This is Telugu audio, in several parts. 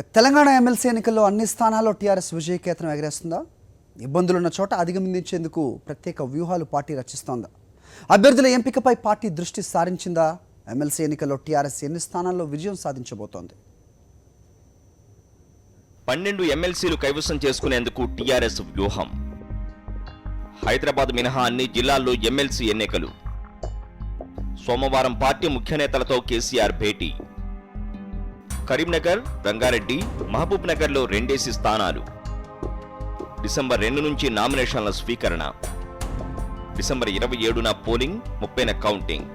తెలంగాణ ఎమ్మెల్సీ ఎన్నికల్లో అన్ని స్థానాల్లో టీఆర్ఎస్ విజయకేతనం ఎగరేస్తుందా? ఇబ్బందులున్న చోట అధిగమించేందుకు ప్రత్యేక వ్యూహాలు పార్టీ రచిస్తోందా? అభ్యర్థుల ఎంపికపై పార్టీ దృష్టి సారించిందా? ఎమ్మెల్సీ ఎన్నికల్లో టీఆర్ఎస్ ఎన్ని స్థానాల్లో విజయం సాధించబోతోంది? 12 ఎమ్మెల్సీలు కైవసం చేసుకునేందుకు టీఆర్ఎస్ వ్యూహం. హైదరాబాద్ మినహా అన్ని జిల్లాల్లో ఎమ్మెల్సీ ఎన్నికలు. సోమవారం పార్టీ ముఖ్య నేతలతో కేసీఆర్ భేటీ. కరీంనగర్, రంగారెడ్డి, మహబూబ్ నగర్లో 2 స్థానాలు. డిసెంబర్ 2 నుంచి నామినేషన్ల స్వీకరణ. డిసెంబర్ 27న పోలింగ్, 30న కౌంటింగ్.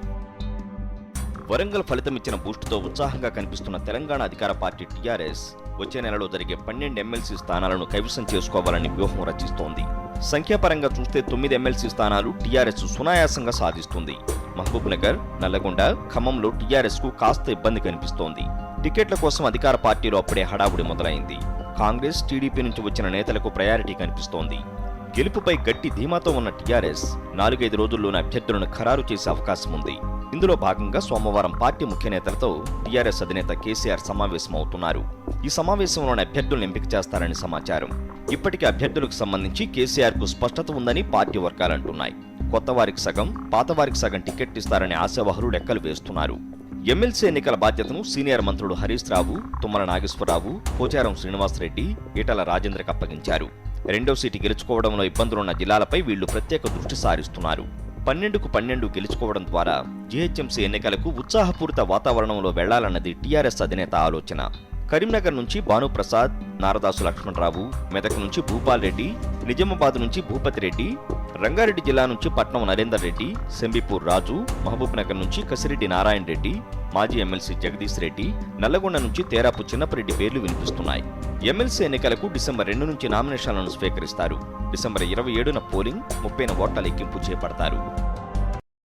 వరంగల్ ఫలితమిచ్చిన బూస్టుతో ఉత్సాహంగా కనిపిస్తున్న తెలంగాణ అధికార పార్టీ టీఆర్ఎస్ వచ్చే నెలలో జరిగే 12 ఎమ్మెల్సీ స్థానాలను కైవసం చేసుకోవాలని వ్యూహం రచిస్తోంది. సంఖ్యాపరంగా చూస్తే 9 ఎమ్మెల్సీ స్థానాలు టీఆర్ఎస్ సునాయాసంగా సాధిస్తుంది. మహబూబ్ నగర్, నల్లగొండ, ఖమ్మంలో టీఆర్ఎస్ కు కాస్త ఇబ్బంది కనిపిస్తోంది. టికెట్ల కోసం అధికార పార్టీలో అప్పుడే హడావుడి మొదలైంది. కాంగ్రెస్, టీడీపీ నుంచి వచ్చిన నేతలకు ప్రయారిటీ కనిపిస్తోంది. గెలుపుపై గట్టి ధీమాతో ఉన్న టీఆర్ఎస్ 4-5 రోజుల్లోనే అభ్యర్థులను ఖరారు చేసే అవకాశం ఉంది. ఇందులో భాగంగా సోమవారం పార్టీ ముఖ్య నేతలతో టీఆర్ఎస్ అధినేత కేసీఆర్ సమావేశమవుతున్నారు. ఈ సమావేశంలోని అభ్యర్థులను ఎంపిక చేస్తారని సమాచారం. ఇప్పటికే అభ్యర్థులకు సంబంధించి కేసీఆర్ కు స్పష్టత ఉందని పార్టీ వర్గాలంటున్నాయి. కొత్త వారికి సగం, పాత వారికి సగం టికెట్ ఇస్తారని ఆశావహులు లెక్కలు వేస్తున్నారు. ఎమ్మెల్సీ ఎన్నికల బాధ్యతను సీనియర్ మంత్రులు హరీష్ రావు, తుమ్మల నాగేశ్వరరావు, పోచారం శ్రీనివాసరెడ్డి, ఈటల రాజేంద్రకు అప్పగించారు. 2వ సీటు గెలుచుకోవడంలో ఇబ్బందులున్న జిల్లాలపై వీళ్లు ప్రత్యేక దృష్టి సారిస్తున్నారు. 12కు 12 గెలుచుకోవడం ద్వారా జీహెచ్ఎంసీ ఎన్నికలకు ఉత్సాహపూరిత వాతావరణంలో వెళ్లాలన్నది టీఆర్ఎస్ అధినేత ఆలోచన. కరీంనగర్ నుంచి భానుప్రసాద్, నారదాసు లక్ష్మణరావు, మెదక్ నుంచి భూపాల్ రెడ్డి, నిజామాబాద్ నుంచి భూపతి రెడ్డి, రంగారెడ్డి జిల్లా నుంచి పట్నం నరేందర్ రెడ్డి, సెంబిపూర్ రాజు, మహబూబ్ నగర్ నుంచి కసిరెడ్డి నారాయణ రెడ్డి, మాజీ ఎమ్మెల్సీ జగదీష్ రెడ్డి, నల్లగొండ నుంచి తేరాపు చిన్నపరెడ్డి పేర్లు వినిపిస్తున్నాయి. ఎమ్మెల్సీ ఎన్నికలకు డిసెంబర్ 2 నుంచి నామినేషన్లను స్వీకరిస్తారు. డిసెంబర్ 27న పోలింగ్, 30న ఓట్ల లెక్కింపు చేపడతారు.